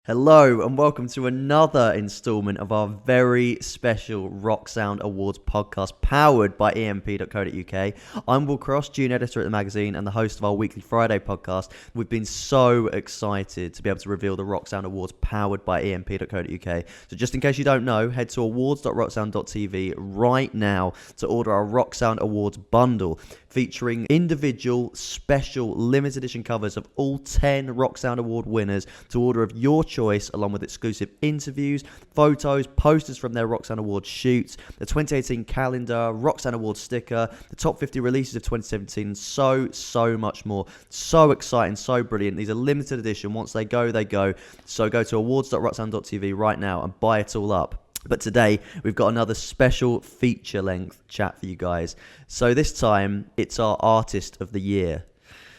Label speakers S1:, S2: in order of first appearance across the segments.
S1: Hello and welcome to another installment of our very special Rock Sound Awards podcast powered by EMP.co.uk. I'm Will Cross, Junior Editor at the magazine and the host of our weekly Friday podcast. We've been so excited to be able to reveal the Rock Sound Awards powered by EMP.co.uk. So just in case you don't know, head to awards.rocksound.tv right now to order our Rock Sound Awards bundle featuring individual, special, limited edition covers of all 10 Rock Sound Award winners to order of your choice, along with exclusive interviews, photos, posters from their Rock Sound Awards shoots, the 2018 calendar, Rock Sound Awards sticker, the top 50 releases of 2017, and so much more. So exciting, so brilliant. These are limited edition. Once they go, they go. So go to awards.rocksound.tv right now and buy it all up. But today, we've got another special feature-length chat for you guys. So this time, it's our Artist of the Year.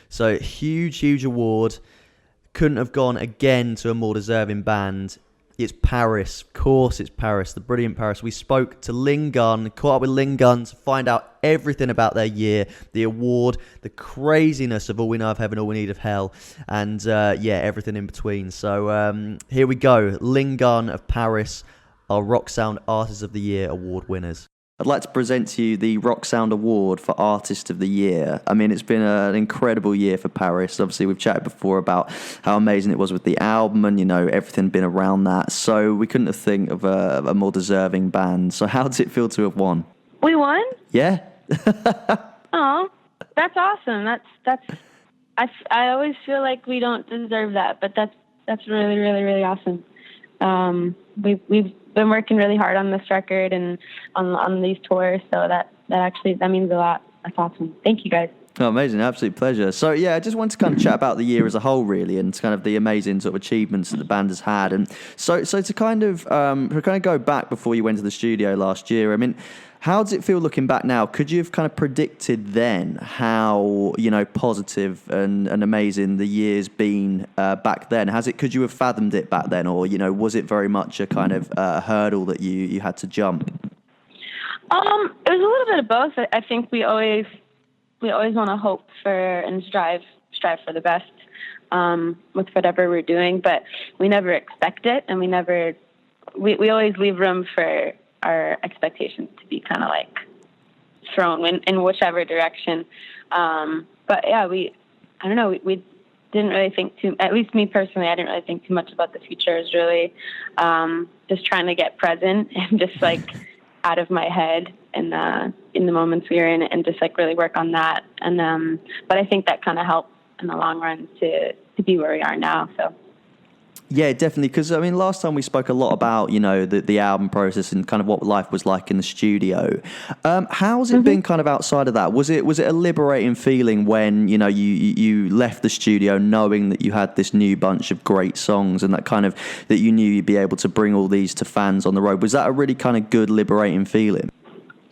S1: So huge award. Couldn't have gone again to a more deserving band. It's PVRIS. Of course, it's PVRIS, the brilliant PVRIS. We spoke to Lynn Gunn, caught up with Lynn Gunn to find out everything about their year, the award, the craziness of All We Know of Heaven, All We Need of Hell, and everything in between. So here we go. Lynn Gunn of PVRIS, our Rock Sound Artist of the Year award winners. I'd like to present to you the Rock Sound Award for Artist of the Year. I mean, it's been an incredible year for PVRIS. Obviously, we've chatted before about how amazing it was with the album and, you know, everything been around that. So we couldn't have think of a more deserving band. So how does it feel to have won?
S2: We won?
S1: Yeah.
S2: Oh, that's awesome. I always feel like we don't deserve that, but that's really awesome. We've been working really hard on this record and on these tours, so that means a lot. That's awesome. Thank you guys.
S1: Oh, amazing. Absolute pleasure. So, yeah, I just wanted to kind of chat about the year as a whole, really, and kind of the amazing sort of achievements that the band has had. And so to kind of go back before you went to the studio last year, I mean, how does it feel looking back now? Could you have kind of predicted then how, you know, positive and amazing the year's been back then? Could you have fathomed it back then? Or, you know, was it very much a kind of hurdle that you had to jump?
S2: It was a little bit of both. I think we always want to hope for and strive for the best with whatever we're doing, but we never expect it, and we always leave room for our expectations to be kind of like thrown in whichever direction. But yeah, we didn't really think at least me personally, I didn't really think too much about the future. It was really just trying to get present and just like out of my head in the moments we were in, and just like really work on that. And but I think that kind of helped in the long run to be where we are now. So.
S1: Yeah, definitely. Because, I mean, last time we spoke a lot about, you know, the album process and kind of what life was like in the studio. How's it been kind of outside of that? Was it a liberating feeling when, you know, you left the studio knowing that you had this new bunch of great songs and that you knew you'd be able to bring all these to fans on the road? Was that a really kind of good, liberating feeling?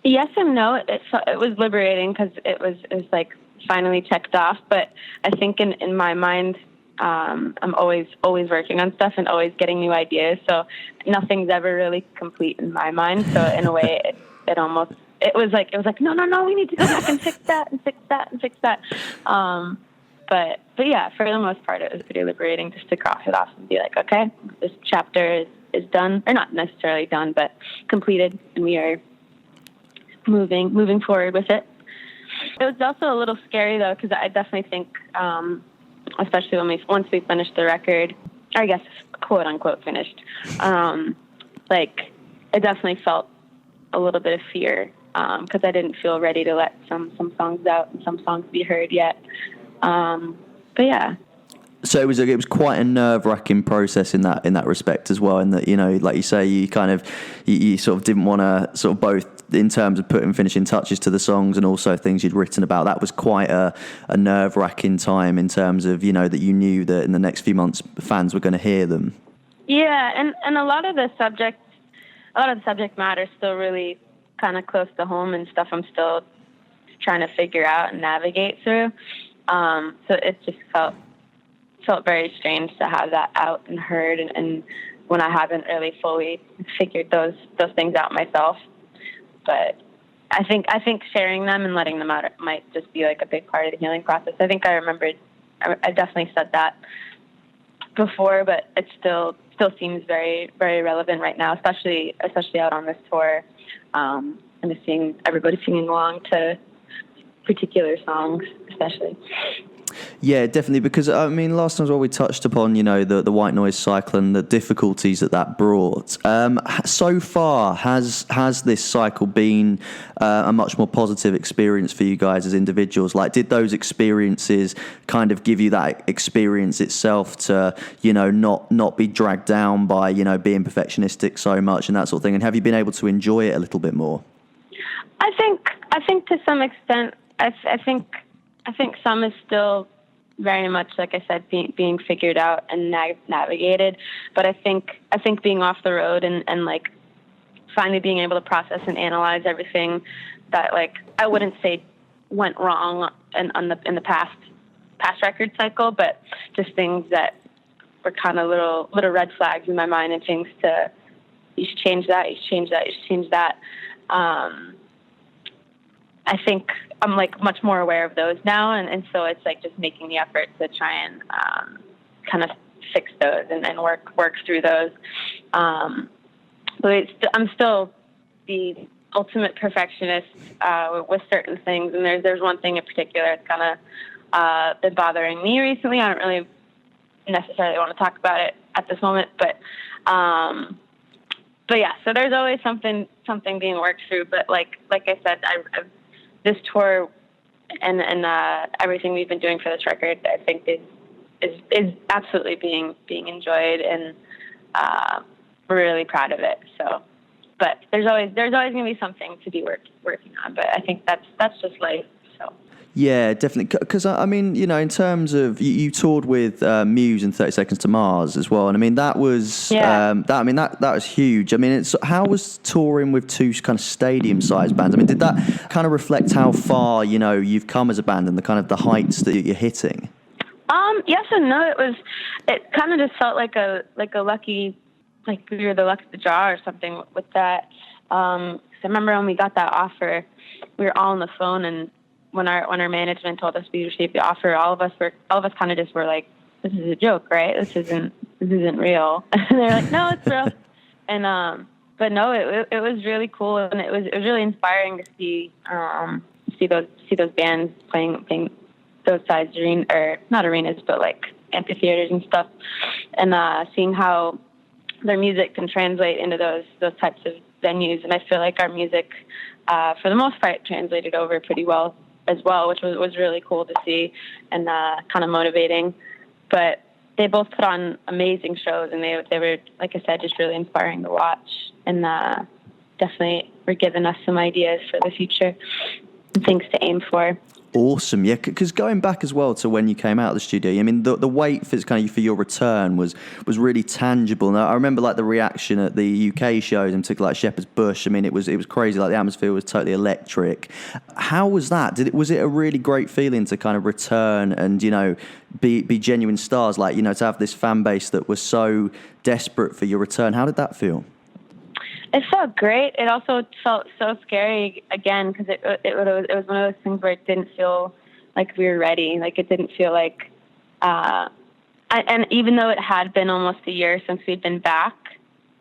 S2: Yes and no. It was liberating because it was like finally checked off. But I think in my mind, I'm always working on stuff and always getting new ideas. So nothing's ever really complete in my mind. So in a way, it was like, no, we need to go back and fix that and fix that and fix that. But yeah, for the most part, it was pretty liberating just to cross it off and be like, okay, this chapter is done, or not necessarily done, but completed, and we are moving forward with it. It was also a little scary though, because I definitely think, especially once we finished the record, or I guess quote unquote finished, like I definitely felt a little bit of fear because I didn't feel ready to let some songs out and some songs be heard yet. But yeah. So
S1: it was quite a nerve-wracking process in that respect as well, and that, you know, like you say, you sort of didn't want to sort of both in terms of putting finishing touches to the songs and also things you'd written about. That was quite a nerve-wracking time in terms of, you know, that you knew that in the next few months fans were going to hear them.
S2: Yeah, and a lot of the subject matter is still really kind of close to home and stuff I'm still trying to figure out and navigate through. So it just felt very strange to have that out and heard, and when I haven't really fully figured those things out myself. But I think sharing them and letting them out might just be like a big part of the healing process. I think I definitely said that before, but it's still still seems very, very relevant right now, especially out on this tour, and just seeing everybody singing along to particular songs, especially.
S1: Yeah, definitely, because I mean, last time as well we touched upon, the white noise cycle and the difficulties that brought. So far, has this cycle been a much more positive experience for you guys as individuals? Like, did those experiences kind of give you that experience itself to, not be dragged down by, being perfectionistic so much and that sort of thing? And have you been able to enjoy it a little bit more?
S2: I think to some extent, I think some is still very much, like I said, being figured out and navigated. But I think being off the road and like finally being able to process and analyze everything that, like, I wouldn't say went wrong in the past record cycle, but just things that were kind of little red flags in my mind, and things to, you should change that, you should change that, you should change that. I think I'm like much more aware of those now, and so it's like just making the effort to try and kind of fix those and work through those. But I'm still the ultimate perfectionist with certain things, and there's one thing in particular that's kind of been bothering me recently. I don't really necessarily want to talk about it at this moment, but yeah. So there's always something being worked through. But like I said, I've this tour and everything we've been doing for this record, I think is absolutely being enjoyed, and we're really proud of it. So, but there's always going to be something to be working on. But I think that's just life. So.
S1: Yeah, definitely. Because I mean, in terms of you toured with Muse and 30 Seconds to Mars as well, and I mean that was that was huge. I mean, how was touring with two kind of stadium-sized bands? I mean, did that kind of reflect how far you've come as a band and the kind of the heights that you're hitting?
S2: Yes and no. It kind of just felt like a lucky, like we were the luck of the draw or something with that. I remember when we got that offer, we were all on the phone, and when our management told us we received the offer, all of us kind of just were like, "This is a joke, right? This isn't real." And they're like, "No, it's real." And but no, it was really cool, and it was really inspiring to see those bands playing those size not arenas, but like amphitheaters and stuff, and seeing how their music can translate into those types of venues. And I feel like our music, for the most part, translated over pretty well as well, which was really cool to see and kind of motivating. But they both put on amazing shows, and they were, like I said, just really inspiring to watch, and definitely were giving us some ideas for the future and things to aim for.
S1: Awesome, yeah. Because going back as well to when you came out of the studio, I mean, the wait for your return was really tangible. Now, I remember like the reaction at the UK shows, in particular like Shepherd's Bush. I mean, it was crazy. Like the atmosphere was totally electric. How was that? Was it a really great feeling to kind of return and be genuine stars? Like to have this fan base that was so desperate for your return. How did that feel?
S2: It felt great. It also felt so scary again, because it was one of those things where it didn't feel like we were ready. Like it didn't feel like, and even though it had been almost a year since we'd been back,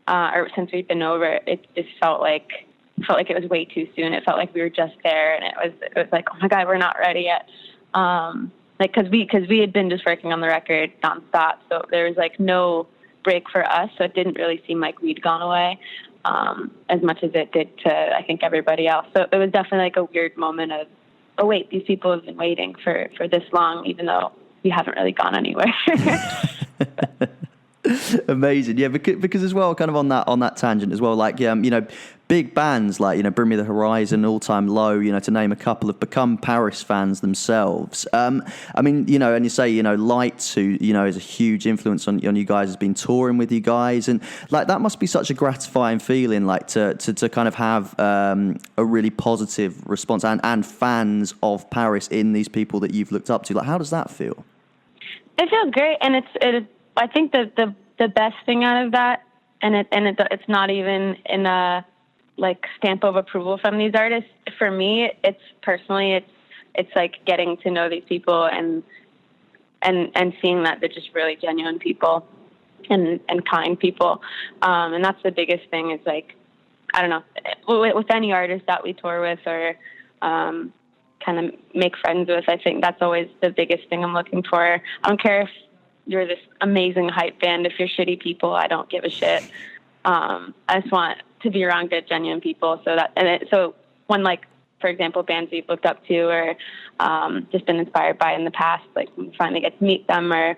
S2: or since we'd been over, it just felt like it was way too soon. It felt like we were just there, and it was like, oh my God, we're not ready yet. Like because we had been just working on the record nonstop, so there was like no break for us. So it didn't really seem like we'd gone away. As much as it did to, I think, everybody else. So it was definitely like a weird moment of, oh wait, these people have been waiting for this long, even though we haven't really gone anywhere.
S1: Amazing, yeah. Because as well, kind of on that tangent as well, like big bands like Bring Me the Horizon, All Time Low, to name a couple, have become PVRIS fans themselves. I mean, and you say Lights, who is a huge influence on you guys, has been touring with you guys, and like that must be such a gratifying feeling, like to kind of have a really positive response and fans of PVRIS in these people that you've looked up to. Like, how does that feel?
S2: It feels great, and I think the best thing out of that, and it's not even in a like stamp of approval from these artists. For me, it's personally, it's like getting to know these people and seeing that they're just really genuine people, and kind people. And that's the biggest thing is like, I don't know, with any artist that we tour with or kind of make friends with, I think that's always the biggest thing I'm looking for. I don't care if you're this amazing hype band. If you're shitty people, I don't give a shit. I just want to be around good, genuine people. So when, like, for example, bands we've looked up to or just been inspired by in the past, like we finally get to meet them or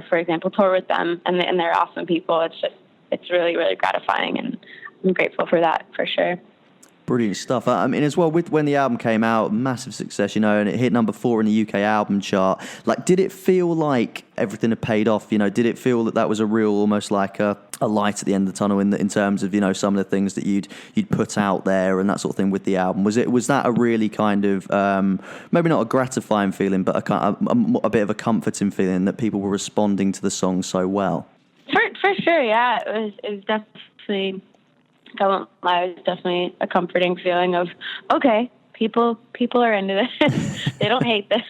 S2: for example, tour with them and they're awesome people. It's really, really gratifying, and I'm grateful for that for sure.
S1: Brilliant stuff. I mean, as well, with when the album came out, massive success, and it hit number 4 in the UK album chart. Like, did it feel like everything had paid off? Did it feel that was a real, almost like a light at the end of the tunnel in terms of some of the things that you'd put out there and that sort of thing with the album? Was that a really kind of maybe not a gratifying feeling, but a bit of a comforting feeling that people were responding to the song so well?
S2: For sure, yeah. It was definitely. I won't lie, it was definitely a comforting feeling of, okay, people are into this. They don't hate this.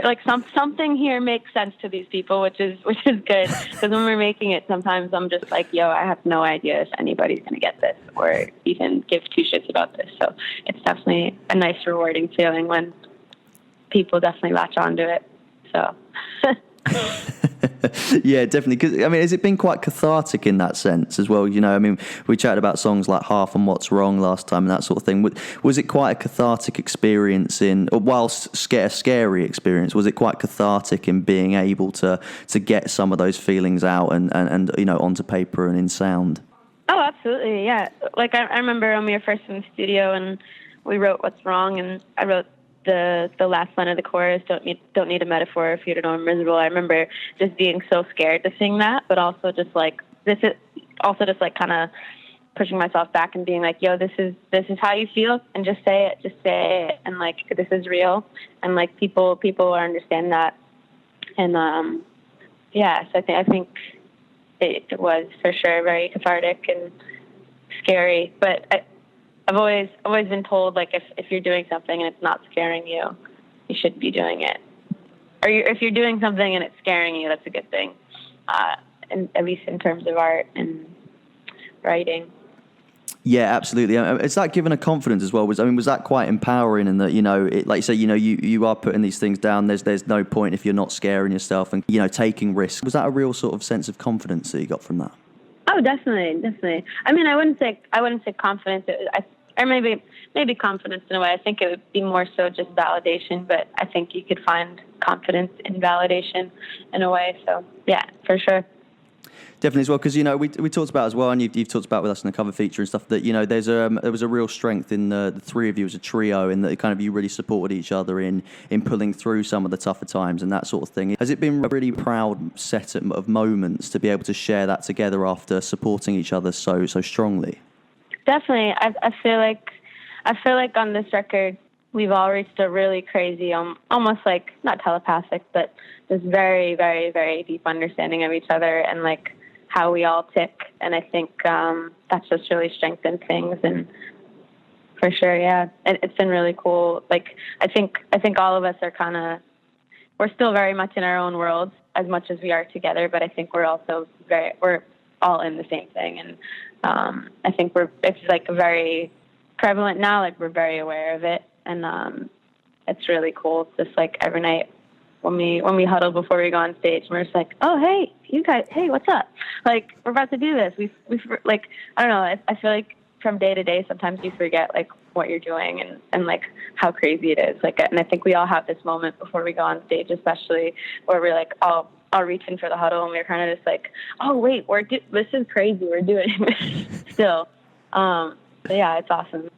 S2: Like something here makes sense to these people, which is good. Because when we're making it, sometimes I'm just like, yo, I have no idea if anybody's gonna get this or even give two shits about this. So it's definitely a nice, rewarding feeling when people definitely latch onto it. So.
S1: Yeah, definitely. Because I mean, has it been quite cathartic in that sense as well? I mean, we chatted about songs like Half and What's Wrong last time and that sort of thing. Was it quite a cathartic experience or whilst a scary experience? Was it quite cathartic in being able to get some of those feelings out and onto paper and in sound?
S2: Oh, absolutely, yeah. Like I remember when we were first in the studio and we wrote What's Wrong, and I wrote the last line of the chorus, don't need a metaphor if you don't know I'm miserable. I remember just being so scared to sing that, but also just like kind of pushing myself back and being like, yo, this is how you feel, and just say it, and like this is real, and like people understand that, and so I think it was for sure very cathartic and scary, but I've always been told, like, if you're doing something and it's not scaring you, you shouldn't be doing it. Or if you're doing something and it's scaring you, that's a good thing. And at least in terms of art and writing.
S1: Yeah, absolutely. It's that given a confidence as well. Was that quite empowering? And that like you say, you are putting these things down. There's no point if you're not scaring yourself and taking risks. Was that a real sort of sense of confidence that you got from that?
S2: Oh, definitely. I mean, I wouldn't say confidence. Or maybe confidence in a way. I think it would be more so just validation, but I think you could find confidence in validation in a way. So yeah, for sure.
S1: Definitely as well, because we talked about as well, and you've talked about with us in the cover feature and stuff that there was a real strength in the three of you as a trio, in that kind of you really supported each other in pulling through some of the tougher times and that sort of thing. Has it been a really proud set of moments to be able to share that together after supporting each other so strongly? Definitely.
S2: I feel like on this record we've all reached a really crazy, almost like not telepathic, but just very, very, very deep understanding of each other and like how we all tick. And I think that's just really strengthened things. And for sure, yeah, it's been really cool. Like I think all of us are we're still very much in our own worlds as much as we are together, but I think we're also we're all in the same thing. And I think it's like very prevalent now, like we're very aware of it, and it's really cool. It's just like every night when we huddle before we go on stage, we're just like, oh hey, you guys, hey, what's up? Like we're about to do this. We like, I don't know. I feel like from day to day, sometimes you forget like what you're doing and like how crazy it is. Like, and I think we all have this moment before we go on stage, especially where we're like, oh, I'll reach in for the huddle, and we're kind of just like, oh wait, this is crazy. We're doing this still. So yeah, it's awesome.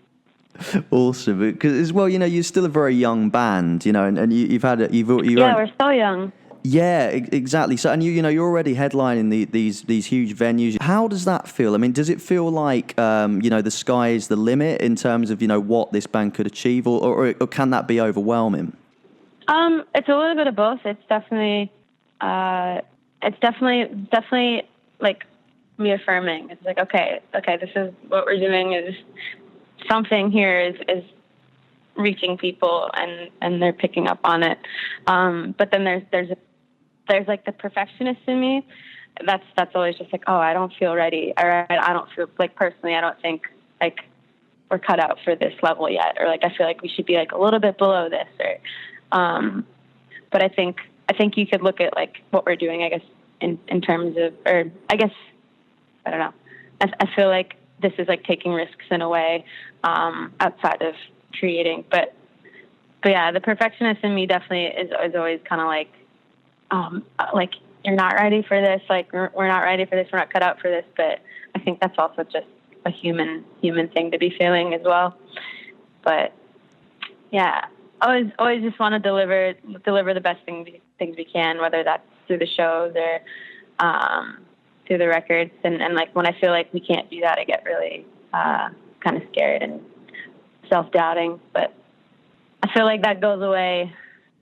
S1: Awesome, because as well, you're still a very young band, and you've
S2: we're so young.
S1: Yeah, exactly. So, and you're already headlining these huge venues. How does that feel? I mean, does it feel like the sky is the limit in terms of what this band could achieve, or can that be overwhelming?
S2: It's a little bit of both. It's definitely like reaffirming. It's like, okay, this is what we're doing. Is something here is reaching people and they're picking up on it. But then there's there's like the perfectionist in me. That's always just like, oh, I don't feel ready, or I don't feel like, personally, I don't think like we're cut out for this level yet, or like I feel like we should be like a little bit below this, or but I think you could look at like what we're doing, I guess, in terms of, or I guess, I don't know, I feel like this is like taking risks in a way outside of creating, but yeah, the perfectionist in me definitely is always kind of like you're not ready for this, like we're not ready for this, we're not cut out for this. But I think that's also just a human thing to be feeling as well. But yeah, always just want to deliver the best things we can, whether that's through the shows or through the records. And like when I feel like we can't do that, I get really kind of scared and self-doubting. But I feel like that goes away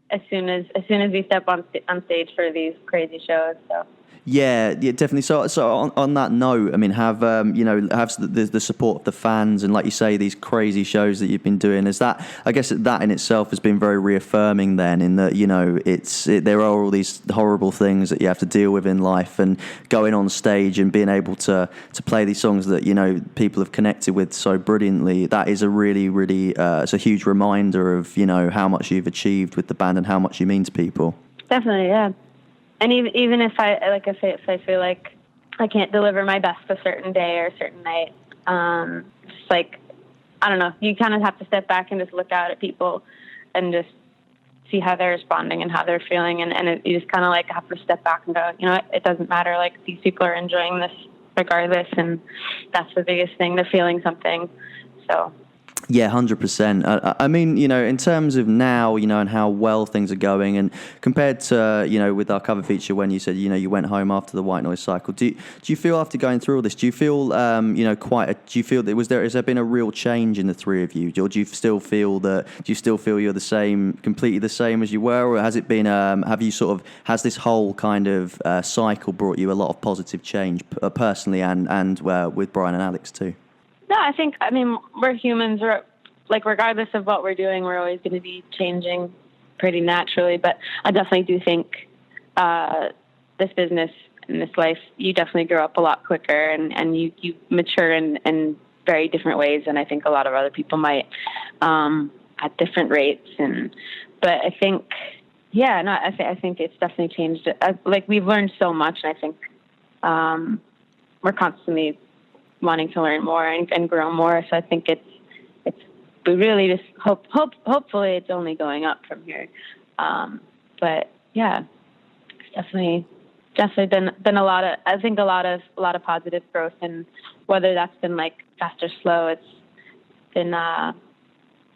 S2: as soon as we step on stage for these crazy shows. So.
S1: Yeah, definitely. So on that note, I mean, have the support of the fans, and like you say, these crazy shows that you've been doing. Is that, I guess, that in itself has been very reaffirming. Then, in that, you know, there are all these horrible things that you have to deal with in life, and going on stage and being able to play these songs that, you know, people have connected with so brilliantly. That is a really, really it's a huge reminder of, you know, how much you've achieved with the band and how much you mean to people.
S2: Definitely, yeah. And even if if I feel like I can't deliver my best a certain day or a certain night, just like, I don't know, you kind of have to step back and just look out at people and just see how they're responding and how they're feeling. And you just kind of like have to step back and go, you know, it doesn't matter. Like, these people are enjoying this regardless. And that's the biggest thing. They're feeling something. So.
S1: Yeah, 100%. I mean, you know, in terms of now, you know, and how well things are going, and compared to, you know, with our cover feature when you said, you know, you went home after the White Noise cycle. Do you feel, after going through all this, do you feel, you know, do you feel that has there been a real change in the three of you? Or do you still feel you're the same, completely the same as you were, or has it been, has this whole kind of cycle brought you a lot of positive change personally and with Brian and Alex too?
S2: No, I mean, we're humans. We're, like, regardless of what we're doing, we're always going to be changing pretty naturally. But I definitely do think this business and this life, you definitely grow up a lot quicker and you mature in very different ways than I think a lot of other people might at different rates. But I think, yeah, no, I think it's definitely changed. Like, we've learned so much, and I think we're constantly wanting to learn more and grow more. So I think we really just hopefully it's only going up from here. But yeah, it's definitely been a lot of positive growth, and whether that's been like fast or slow, it's been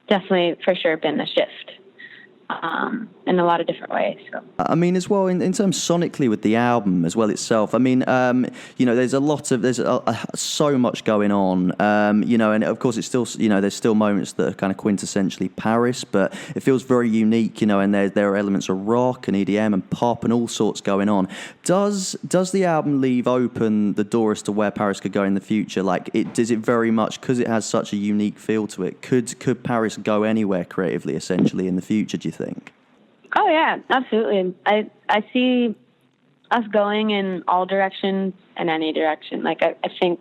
S2: definitely for sure been a shift. In a lot of different ways. So. I
S1: mean, as well, in terms sonically with the album as well itself, I mean, you know, there's so much going on, you know, and of course it's still, you know, there's still moments that are kind of quintessentially Paris, but it feels very unique, you know, and there are elements of rock and EDM and pop and all sorts going on. Does the album leave open the door as to where Paris could go in the future? Like, does it very much, because it has such a unique feel to it, could Paris go anywhere creatively, essentially, in the future, do you think?
S2: Oh yeah, absolutely. I see us going in all directions and any direction. Like, I think,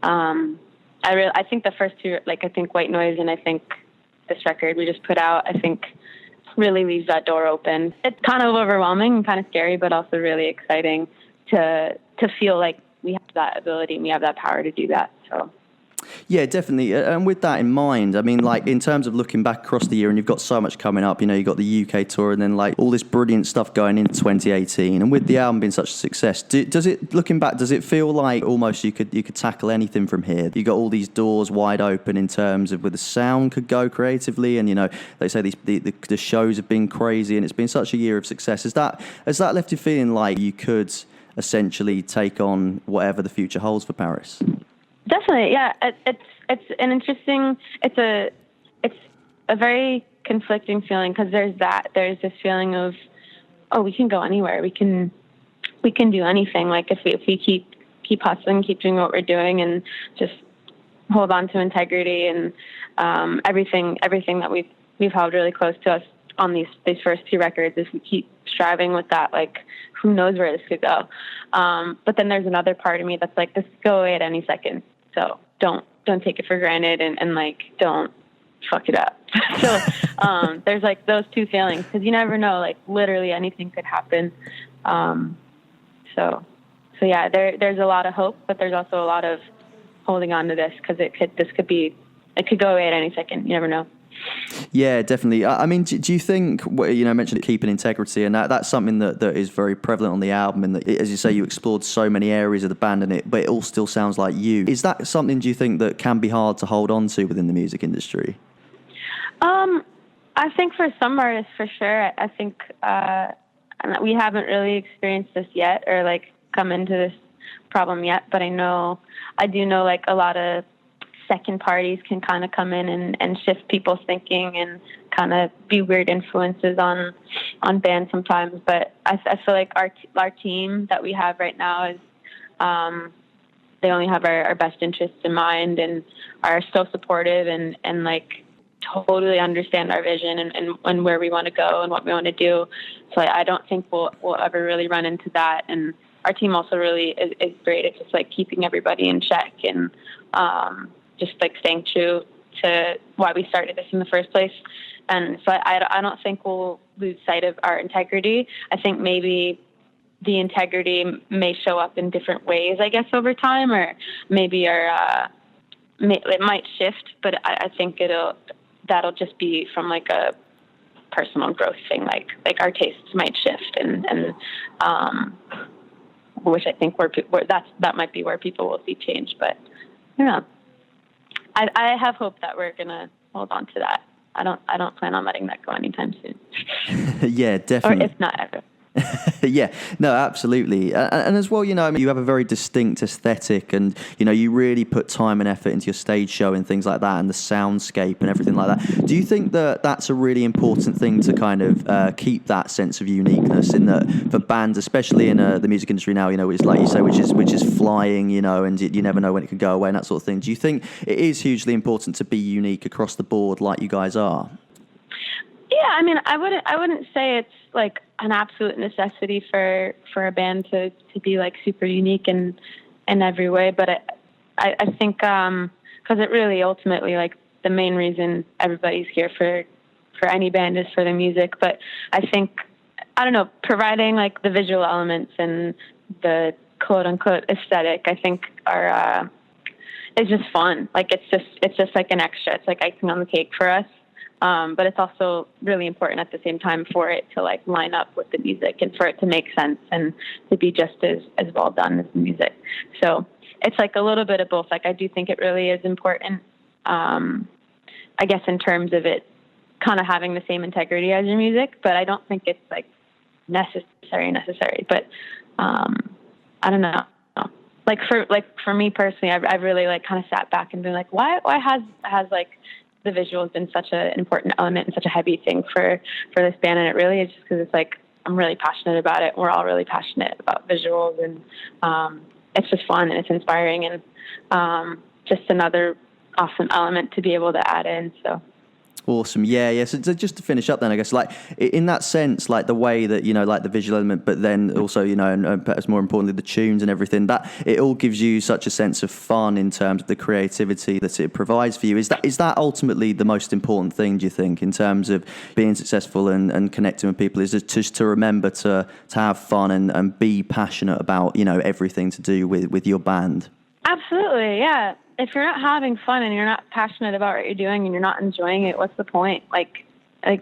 S2: I think the first two, like, I think White Noise and I think this record we just put out, I think really leaves that door open. It's kind of overwhelming and kind of scary, but also really exciting to feel like we have that ability and we have that power to do that. So.
S1: Yeah, definitely. And with that in mind, I mean, like, in terms of looking back across the year, and you've got so much coming up, you know, you've got the UK tour and then, like, all this brilliant stuff going into 2018. And with the album being such a success, looking back, does it feel like almost you could tackle anything from here? You got all these doors wide open in terms of where the sound could go creatively. And, you know, they say the shows have been crazy and it's been such a year of success. Has that left you feeling like you could essentially take on whatever the future holds for Paris?
S2: Definitely, yeah. It's an interesting. It's a very conflicting feeling, because there's this feeling of, oh, we can go anywhere. We can do anything. Like, if we keep hustling, keep doing what we're doing, and just hold on to integrity and everything that we've held really close to us on these first two records, if we keep striving with that, like, who knows where this could go. But then there's another part of me that's like, this could go away at any second. So don't take it for granted, and like, don't fuck it up. So there's like those two feelings, because you never know, like literally anything could happen. So yeah, there's a lot of hope, but there's also a lot of holding on to this, because it could go away at any second. You never know.
S1: Yeah, definitely. I mean, do you think, you know, mentioned keeping integrity, and that's something that is very prevalent on the album, and that, as you say, you explored so many areas of the band, but it all still sounds like you. Is that something, do you think, that can be hard to hold on to within the music industry?
S2: I think for some artists, for sure. I think we haven't really experienced this yet, or like come into this problem yet, but I do know like a lot of second parties can kind of come in and shift people's thinking and kind of be weird influences on bands sometimes. But I feel like our team that we have right now is, they only have our best interests in mind, and are so supportive and like totally understand our vision and where we want to go and what we want to do. So I don't think we'll ever really run into that. And our team also really is great at just like keeping everybody in check, and just like staying true to why we started this in the first place. And so I don't think we'll lose sight of our integrity. I think maybe the integrity may show up in different ways, I guess, over time, or maybe it might shift, but I think that'll just be from like a personal growth thing. Like our tastes might shift, and which I think that might be where people will see change. But you know, I have hope that we're gonna hold on to that. I don't plan on letting that go anytime soon.
S1: Yeah, definitely.
S2: Or if not ever.
S1: Yeah, no, absolutely. And as well, you know, I mean, you have a very distinct aesthetic, and, you know, you really put time and effort into your stage show and things like that, and the soundscape and everything like that. Do you think that that's a really important thing to kind of keep that sense of uniqueness in for bands, especially in the music industry now, you know, which, like you say, which is flying, you know, and you never know when it can go away and that sort of thing. Do you think it is hugely important to be unique across the board like you guys are?
S2: Yeah, I mean, I wouldn't say it's like an absolute necessity for a band to be like super unique in every way, but I think because it really ultimately, like, the main reason everybody's here for any band is for the music. But I think, I don't know, providing like the visual elements and the quote unquote aesthetic, I think is just fun. Like it's just like an extra. It's like icing on the cake for us. But it's also really important at the same time for it to like line up with the music and for it to make sense and to be just as well done as the music. So it's like a little bit of both. Like I do think it really is important, I guess, in terms of it kind of having the same integrity as your music, but I don't think it's like necessary. But I don't know. Like for me personally, I've really like kind of sat back and been like, why has like the visuals been such an important element and such a heavy thing for this band? And it really is just because it's like I'm really passionate about it. We're all really passionate about visuals, and it's just fun and it's inspiring, and just another awesome element to be able to add in. So
S1: awesome. Yeah. So just to finish up then, I guess, like in that sense, like the way that, you know, like the visual element, but then also, you know, and perhaps more importantly, the tunes and everything, that it all gives you such a sense of fun in terms of the creativity that it provides for you. Is that ultimately the most important thing, do you think, in terms of being successful and connecting with people, is just to remember to have fun and be passionate about, you know, everything to do with your band?
S2: Absolutely. Yeah. If you're not having fun and you're not passionate about what you're doing and you're not enjoying it, what's the point? Like I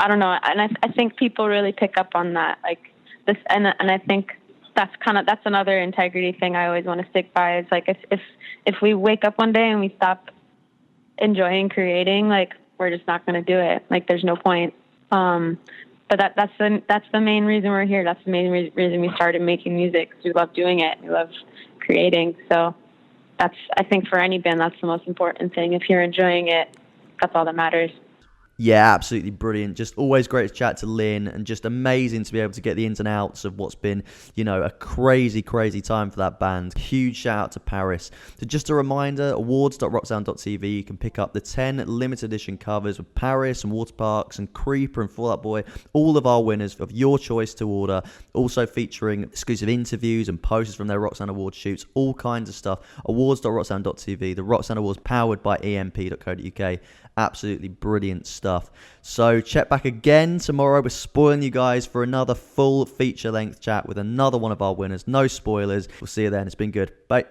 S2: don't know. And I think people really pick up on that, like this. And I think that's another integrity thing I always want to stick by. Is like, if we wake up one day and we stop enjoying creating, like we're just not going to do it. Like there's no point. But that's the main reason we're here. That's the main reason we started making music. 'Cause we love doing it. We love creating. So I think for any band, that's the most important thing. If you're enjoying it, that's all that matters.
S1: Yeah, absolutely brilliant. Just always great to chat to Lynn, and just amazing to be able to get the ins and outs of what's been, a crazy, crazy time for that band. Huge shout out to PVRIS. So just a reminder, awards.rocksound.tv, you can pick up the 10 limited edition covers with PVRIS and Waterparks and Creeper and Fall Out Boy, all of our winners of your choice to order. Also featuring exclusive interviews and posters from their Rock Sound Awards shoots, all kinds of stuff. Awards.rocksound.tv, the Rock Sound Awards powered by EMP.co.uk. Absolutely brilliant stuff. So check back again tomorrow. We're spoiling you guys for another full feature-length chat with another one of our winners. No spoilers. We'll see you then. It's been good. Bye.